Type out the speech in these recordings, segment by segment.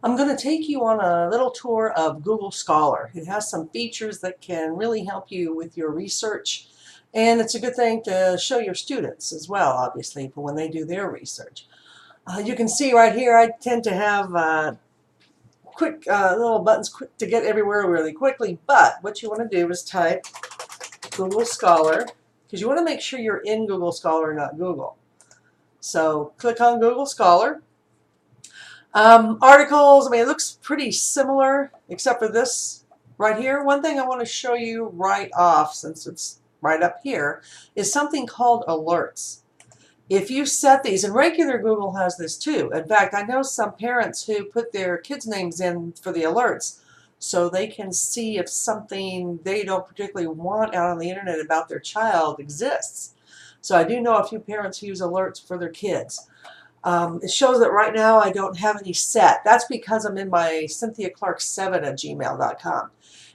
I'm going to take you on a little tour of Google Scholar. It has some features that can really help you with your research, and it's a good thing to show your students as well, obviously, for when they do their research. You can see right here I tend to have quick little buttons quick to get everywhere really quickly, but what you want to do is type Google Scholar, because you want to make sure you're in Google Scholar, not Google. So click on Google Scholar. Articles, I mean, it looks pretty similar, except for this right here. One thing I want to show you right off, since it's right up here, is something called alerts. If you set these, and regular Google has this too. In fact, I know some parents who put their kids' names in for the alerts so they can see if something they don't particularly want out on the internet about their child exists. So I do know a few parents who use alerts for their kids. It shows that right now I don't have any set. That's because I'm in my CynthiaClark7@gmail.com.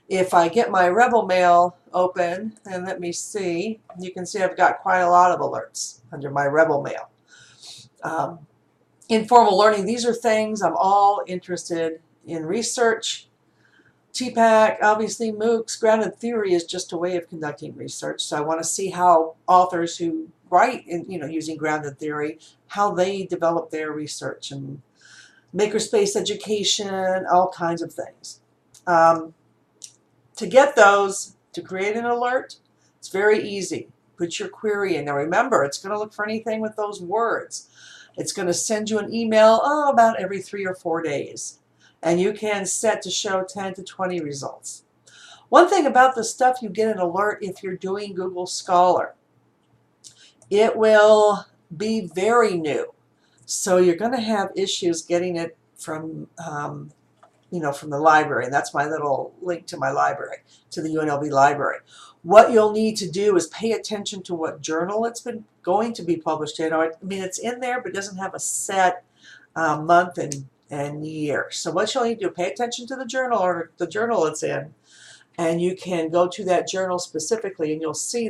If I get my Rebel Mail open, and let me see, you can see I've got quite a lot of alerts under my Rebel Mail. Informal learning, these are things I'm all interested in research. TPAC, obviously MOOCs, grounded theory is just a way of conducting research. So I want to see how authors who write in, using grounded theory, how they develop their research, and makerspace education, all kinds of things. To get those, to create an alert, it's very easy. Put your query in. Now remember, it's going to look for anything with those words. It's going to send you an email about every 3 or 4 days. And you can set to show 10 to 20 results. One thing about the stuff you get an alert if you're doing Google Scholar, it will be very new. So you're going to have issues getting it from, from the library. And that's my little link to my library, to the UNLV library. What you'll need to do is pay attention to what journal it's been going to be published in. I mean, it's in there, but it doesn't have a set month and year. So what you'll need to do, pay attention to the journal or the journal it's in, and you can go to that journal specifically, and you'll see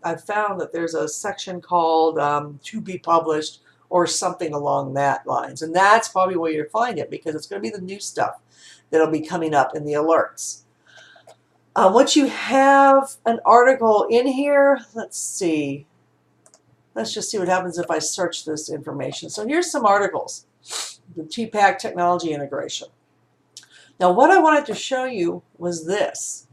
I've found that there's a section called to be published or something along that lines. And that's probably where you'll find it, because it's going to be the new stuff that'll be coming up in the alerts. Once you have an article in here, let's see. Let's just see what happens if I search this information. So here's some articles. The TPAC technology integration. Now what I wanted to show you was this,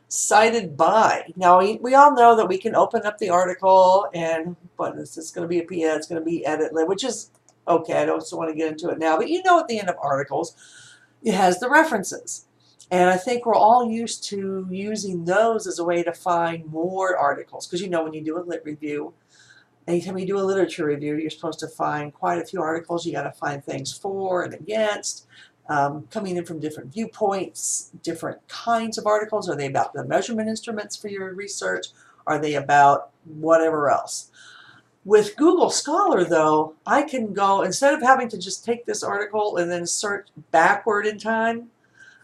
cited by. Now we all know that we can open up the article and, but it's just going to be a PDF, it's going to be edit lib, which is okay. I don't want to get into it now, but at the end of articles, it has the references. And I think we're all used to using those as a way to find more articles, because when you do a lit review, anytime you do a literature review, you're supposed to find quite a few articles. You got to find things for and against, coming in from different viewpoints, different kinds of articles. Are they about the measurement instruments for your research? Are they about whatever else? With Google Scholar, though, I can go, instead of having to just take this article and then search backward in time,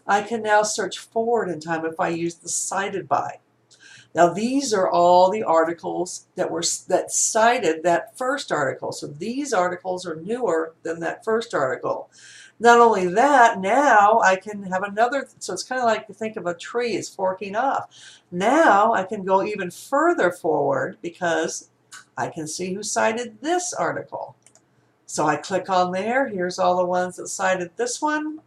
I can now search forward in time if I use the cited by. Now these are all the articles that cited that first article. So these articles are newer than that first article. Not only that, now I can have another, so it's kind of like you think of a tree is forking off. Now I can go even further forward because I can see who cited this article. So I click on there, here's all the ones that cited this one.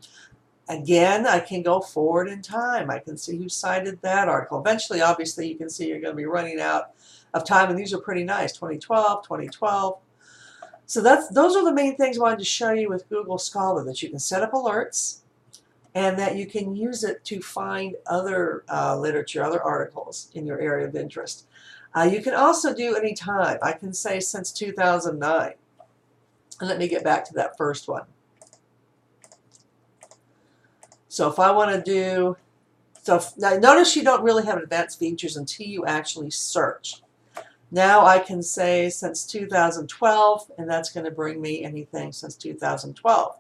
Again, I can go forward in time. I can see who cited that article. Eventually, obviously, you can see you're going to be running out of time, and these are pretty nice, 2012, 2012. So those are the main things I wanted to show you with Google Scholar, that you can set up alerts and that you can use it to find other literature, other articles in your area of interest. You can also do any time. I can say since 2009. And let me get back to that first one. So if I want to do, now notice you don't really have advanced features until you actually search. Now I can say since 2012, and that's going to bring me anything since 2012.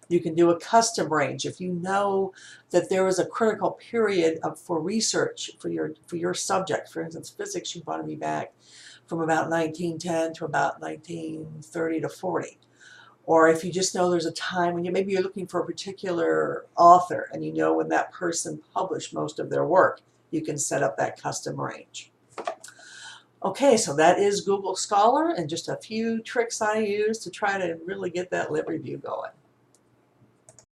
You can do a custom range if you know that there was a critical period for research for your subject. For instance, physics, you want to be back from about 1910 to about 1930 to 40. Or if you just know there's a time when maybe you're looking for a particular author and you know when that person published most of their work, you can set up that custom range. Okay, so that is Google Scholar and just a few tricks I use to try to really get that lit review going.